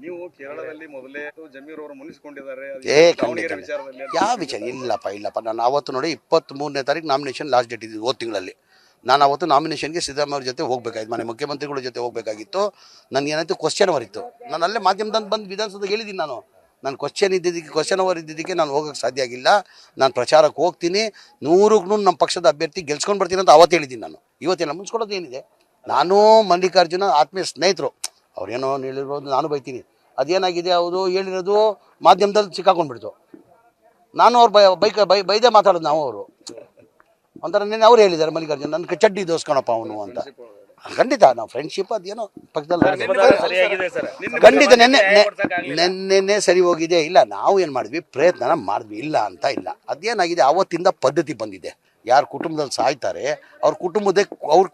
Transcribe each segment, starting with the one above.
ನೀವು ಕೇರಳದಲ್ಲಿ ಮೊದಲೇ ಜಮೀರ್ ಅವರು ಮುನಿಸಿಕೊಂಡಿದ್ದಾರೆ ಯಾವ ವಿಚಾರ ಇಲ್ಲಪ್ಪ ನಾನು ಅವತ್ತು ನೋಡಿ 23ನೇ ತಾರೀಕು ನಾಮಿನೇಷನ್ ಲಾಸ್ಟ್ ಡೇಟ್ ಇದ್ದು ಹೋದ ತಿಂಗಳಲ್ಲಿ ನಾನು ಅವತ್ತು ನಾಮಿನೇಷನ್ಗೆ ಸಿದ್ದರಾಮಯ್ಯ ಅವ್ರ ಜೊತೆ ಹೋಗ್ಬೇಕಾಗಿತ್ತು, ಮನೆ ಮುಖ್ಯಮಂತ್ರಿಗಳ ಜೊತೆ ಹೋಗ್ಬೇಕಾಗಿತ್ತು. ನನಗೆ ಏನಾಯ್ತು ಕ್ವಶನ್ ಅವರ್ ಇತ್ತು. ನಾನು ಅಲ್ಲೇ ಮಾಧ್ಯಮದಲ್ಲಿ ಬಂದು ವಿಧಾನಸೌಧಕ್ಕೆ ಹೇಳಿದ್ದೀನಿ, ನಾನು ಕ್ವಶನ್ ಅವರ್ ಇದ್ದಿದ್ದಕ್ಕೆ ನಾನು ಹೋಗೋಕ್ಕೆ ಸಾಧ್ಯ ಆಗಿಲ್ಲ. ನಾನು ಪ್ರಚಾರಕ್ಕೆ ಹೋಗ್ತೀನಿ, 100ಕ್ಕೂ ನಮ್ಮ ಪಕ್ಷದ ಅಭ್ಯರ್ಥಿ ಗೆಲ್ಸ್ಕೊಂಡು ಬರ್ತೀನಿ ಅಂತ ಅವತ್ತು ಹೇಳಿದ್ದೀನಿ. ನಾನು ಇವತ್ತೇನು ಮುನ್ಸ್ಕೊಳ್ಳೋದು ಏನಿದೆ, ನಾನು ಮಲ್ಲಿಕಾರ್ಜುನ ಆತ್ಮೀಯ ಸ್ನೇಹಿತರು, ಅವ್ರೇನೋ ಹೇಳಿರ್ಬೋದು, ನಾನು ಬೈತೀನಿ. ಅದೇನಾಗಿದೆ ಅವರು ಹೇಳಿರೋದು ಮಾಧ್ಯಮದಲ್ಲಿ ಸಿಕ್ಕಾಕೊಂಡ್ಬಿಡ್ತು. ನಾನು ಅವ್ರು ಬೈದೇ ಮಾತಾಡೋದು. ನಾವು ಅವರು ಒಂಥರ ನೆನ್ನೆ ಅವ್ರು ಹೇಳಿದ್ದಾರೆ ಮಲ್ಲಿಕಾರ್ಜುನ್ ನನ್ನ ಚಡ್ಡಿ ದೋಸ್ಕೊಳಪ್ಪ ಅವನು ಅಂತ. ಖಂಡಿತ ನಾವು ಫ್ರೆಂಡ್ಶಿಪ್ ಅದೇನೋ ಪಕ್ಕದಲ್ಲಿ ಖಂಡಿತ ನೆನ್ನೆ ಸರಿ ಹೋಗಿದೆ. ಇಲ್ಲ ನಾವು ಏನು ಮಾಡಿದ್ವಿ, ಪ್ರಯತ್ನ ಮಾಡಿದ್ವಿ, ಇಲ್ಲ ಅಂತ ಇಲ್ಲ. ಅದೇನಾಗಿದೆ ಅವತ್ತಿಂದ ಪದ್ಧತಿ ಬಂದಿದೆ. ಯಾರು ಕುಟುಂಬದಲ್ಲಿ ಸಾಯ್ತಾರೆ ಅವ್ರ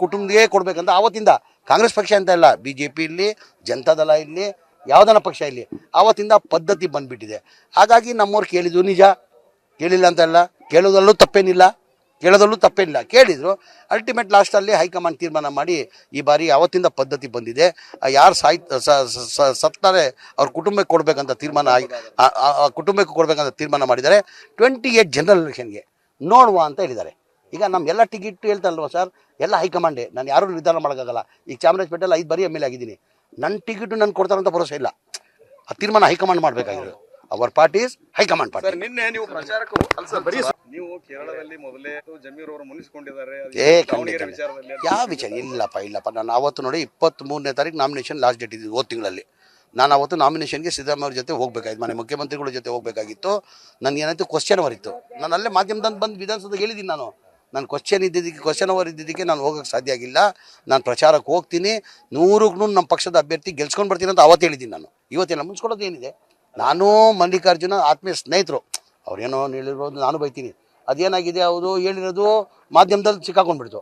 ಕುಟುಂಬಕ್ಕೆ ಕೊಡ್ಬೇಕಂತ ಅವತ್ತಿಂದ, ಕಾಂಗ್ರೆಸ್ ಪಕ್ಷ ಅಂತ ಇಲ್ಲ, BJP ಇರಲಿ, ಜನತಾದಳ ಇರಲಿ, ಯಾವುದನ್ನ ಪಕ್ಷ ಇಲ್ಲಿ ಆವತ್ತಿಂದ ಪದ್ಧತಿ ಬಂದುಬಿಟ್ಟಿದೆ. ಹಾಗಾಗಿ ನಮ್ಮವ್ರು ಕೇಳಿದ್ರು ನಿಜ, ಕೇಳಿಲ್ಲ ಅಂತಲ್ಲ, ಕೇಳೋದಲ್ಲೂ ತಪ್ಪೇನಿಲ್ಲ. ಕೇಳಿದರು. ಅಲ್ಟಿಮೇಟ್ ಲಾಸ್ಟಲ್ಲಿ ಹೈಕಮಾಂಡ್ ತೀರ್ಮಾನ ಮಾಡಿ ಈ ಬಾರಿ ಅವತ್ತಿಂದ ಪದ್ಧತಿ ಬಂದಿದೆ. ಯಾರು ಸತ್ತಾರೆ ಅವ್ರ ಕುಟುಂಬಕ್ಕೆ ಕೊಡಬೇಕಂತ ತೀರ್ಮಾನ ಮಾಡಿದ್ದಾರೆ. 28 ಜನರಲ್ ಎಲೆಕ್ಷನ್ಗೆ ನೋಡುವ ಅಂತ ಹೇಳಿದ್ದಾರೆ. ಈಗ ನಮ್ಮೆಲ್ಲ ಟಿಕೆಟ್ ಹೇಳ್ತಾರಲ್ವ ಸರ್, ಎಲ್ಲ ಹೈಕಮಾಂಡೇ, ನಾನು ಯಾರೂ ನಿರ್ಧಾರ ಮಾಡೋಕ್ಕಾಗಲ್ಲ. ಈಗ ಚಾಮರಾಜಪೇಟೆಯಲ್ಲಿ 5 ಬಾರಿ MLA ಆಗಿದ್ದೀನಿ. ನನ್ನ ಟಿಕೆಟು ನಾನು ಕೊಡ್ತಾರಂತ ಭರೋಸೆ ಇಲ್ಲ. ಆ ತೀರ್ಮಾನ ಹೈಕಮಾಂಡ್ ಮಾಡಬೇಕಾಗಿರೋದು. Our party is high command party. ನಿನ್ನೆ ನೀವು ಪ್ರಚಾರಕ್ಕೆ ನೀವು ಕೇರಳದಲ್ಲಿ ಮೊದಲೇ ಜಮೀರ್ ಅವರು ಮುನಿಸಿಕೊಂಡಿದ್ದಾರೆ ಯಾವ ವಿಚಾರ ಇಲ್ಲಪ್ಪ ನಾನು ಅವತ್ತು ನೋಡಿ 23ನೇ ತಾರೀಕು ನಾಮಿನೇಷನ್ ಲಾಸ್ಟ್ ಡೇಟ್ ಇದ್ದು ಹೋದ ತಿಂಗಳಲ್ಲಿ ನಾನು ಅವತ್ತು ನಾಮಿನೇಷನ್ಗೆ ಸಿದ್ದರಾಮಯ್ಯ ಅವ್ರ ಜೊತೆ ಹೋಗ್ಬೇಕಾಗಿತ್ತು, ಮನೆ ಮುಖ್ಯಮಂತ್ರಿಗಳ ಜೊತೆ ಹೋಗ್ಬೇಕಾಗಿತ್ತು. ನನಗೆ ಏನಾಯ್ತು ಕ್ವಶನ್ ಅವರ್ ಇತ್ತು. ನಾನು ಅಲ್ಲೇ ಮಾಧ್ಯಮದಲ್ಲಿ ಬಂದು ವಿಧಾನಸೌಧಕ್ಕೆ ಹೇಳಿದ್ದೀನಿ, ನಾನು ಕ್ವಶನ್ ಅವರ್ ಇದ್ದಿದ್ದಕ್ಕೆ ನಾನು ಹೋಗೋಕ್ಕೆ ಸಾಧ್ಯ ಆಗಿಲ್ಲ. ನಾನು ಪ್ರಚಾರಕ್ಕೆ ಹೋಗ್ತೀನಿ, 100ಕ್ಕೂ ನಮ್ಮ ಪಕ್ಷದ ಅಭ್ಯರ್ಥಿ ಗೆಲ್ಸ್ಕೊಂಡು ಬರ್ತೀನಿ ಅಂತ ಅವತ್ತು ಹೇಳಿದ್ದೀನಿ. ನಾನು ಇವತ್ತೇನು ಮುನ್ಸ್ಕೊಳ್ಳೋದು ಏನಿದೆ, ನಾನು ಮಲ್ಲಿಕಾರ್ಜುನ ಆತ್ಮೀಯ ಸ್ನೇಹಿತರು, ಅವ್ರೇನೋ ಹೇಳಿರ್ಬೋದು, ನಾನು ಬೈತೀನಿ. ಅದೇನಾಗಿದೆ ಅವರು ಹೇಳಿರೋದು ಮಾಧ್ಯಮದಲ್ಲಿ ಸಿಕ್ಕಾಕೊಂಡ್ಬಿಡ್ತು.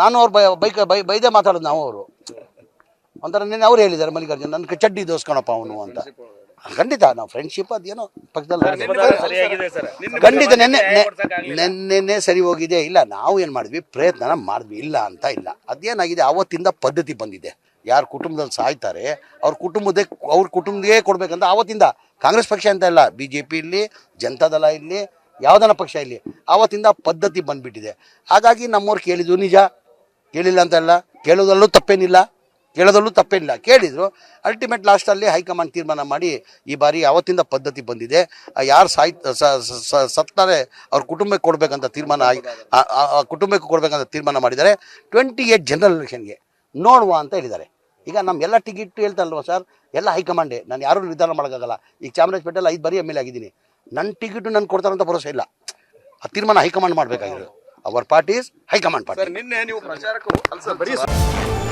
ನಾನು ಅವ್ರು ಬೈದೇ ಮಾತಾಡೋದು. ನಾವು ಅವರು ಒಂಥರ ನೆನ್ನೆ ಅವ್ರು ಹೇಳಿದ್ದಾರೆ ಮಲ್ಲಿಕಾರ್ಜುನ್ ನನ್ನ ಚಡ್ಡಿ ದೋಸ್ಕೊಳಪ್ಪ ಅವನು ಅಂತ. ಖಂಡಿತ ನಾವು ಫ್ರೆಂಡ್ಶಿಪ್ ಅದೇನೋ ಪಕ್ಕದಲ್ಲಿ ಖಂಡಿತ ನೆನ್ನೆ ಸರಿ ಹೋಗಿದೆ. ಇಲ್ಲ ನಾವು ಏನು ಮಾಡಿದ್ವಿ, ಪ್ರಯತ್ನ ಮಾಡಿದ್ವಿ, ಇಲ್ಲ ಅಂತ ಇಲ್ಲ. ಅದೇನಾಗಿದೆ ಅವತ್ತಿಂದ ಪದ್ಧತಿ ಬಂದಿದೆ. ಯಾರು ಕುಟುಂಬದಲ್ಲಿ ಸಾಯ್ತಾರೆ ಅವ್ರ ಕುಟುಂಬಕ್ಕೆ ಕೊಡ್ಬೇಕಂತ ಅವತ್ತಿಂದ, ಕಾಂಗ್ರೆಸ್ ಪಕ್ಷ ಅಂತ ಇಲ್ಲ, BJP ಇರಲಿ, ಜನತಾದಳ ಇರಲಿ, ಯಾವುದನ್ನ ಪಕ್ಷ ಇಲ್ಲಿ ಆವತ್ತಿಂದ ಪದ್ಧತಿ ಬಂದುಬಿಟ್ಟಿದೆ. ಹಾಗಾಗಿ ನಮ್ಮವ್ರು ಕೇಳಿದ್ರು ನಿಜ, ಕೇಳಿಲ್ಲ ಅಂತಲ್ಲ, ಕೇಳೋದಲ್ಲೂ ತಪ್ಪೇನಿಲ್ಲ. ಕೇಳಿದರು. ಅಲ್ಟಿಮೇಟ್ ಲಾಸ್ಟಲ್ಲಿ ಹೈಕಮಾಂಡ್ ತೀರ್ಮಾನ ಮಾಡಿ ಈ ಬಾರಿ ಅವತ್ತಿಂದ ಪದ್ಧತಿ ಬಂದಿದೆ. ಯಾರು ಸತ್ತಾರೆ ಅವ್ರ ಕುಟುಂಬಕ್ಕೆ ಕೊಡಬೇಕಂತ ತೀರ್ಮಾನ ಮಾಡಿದ್ದಾರೆ. 28 ಜನರಲ್ ಎಲೆಕ್ಷನ್ಗೆ ನೋಡುವ ಅಂತ ಹೇಳಿದ್ದಾರೆ. ಈಗ ನಮ್ಮೆಲ್ಲ ಟಿಕೆಟ್ ಹೇಳ್ತಾರಲ್ವ ಸರ್, ಎಲ್ಲ ಹೈಕಮಾಂಡೇ, ನಾನು ಯಾರೂ ನಿರ್ಧಾರ ಮಾಡೋಕ್ಕಾಗಲ್ಲ. ಈಗ ಚಾಮರಾಜಪೇಟೆಯಲ್ಲಿ 5 ಬಾರಿ MLA ಆಗಿದ್ದೀನಿ. ನನ್ನ ಟಿಕೆಟು ನಾನು ಕೊಡ್ತಾರಂತ ಭರೋಸೆ ಇಲ್ಲ. ಆ ತೀರ್ಮಾನ ಹೈಕಮಾಂಡ್ ಮಾಡಬೇಕಾಗಿರೋದು. Our party is high command party. ನಿನ್ನೆ ನೀವು ಪ್ರಚಾರಕ್ಕೆ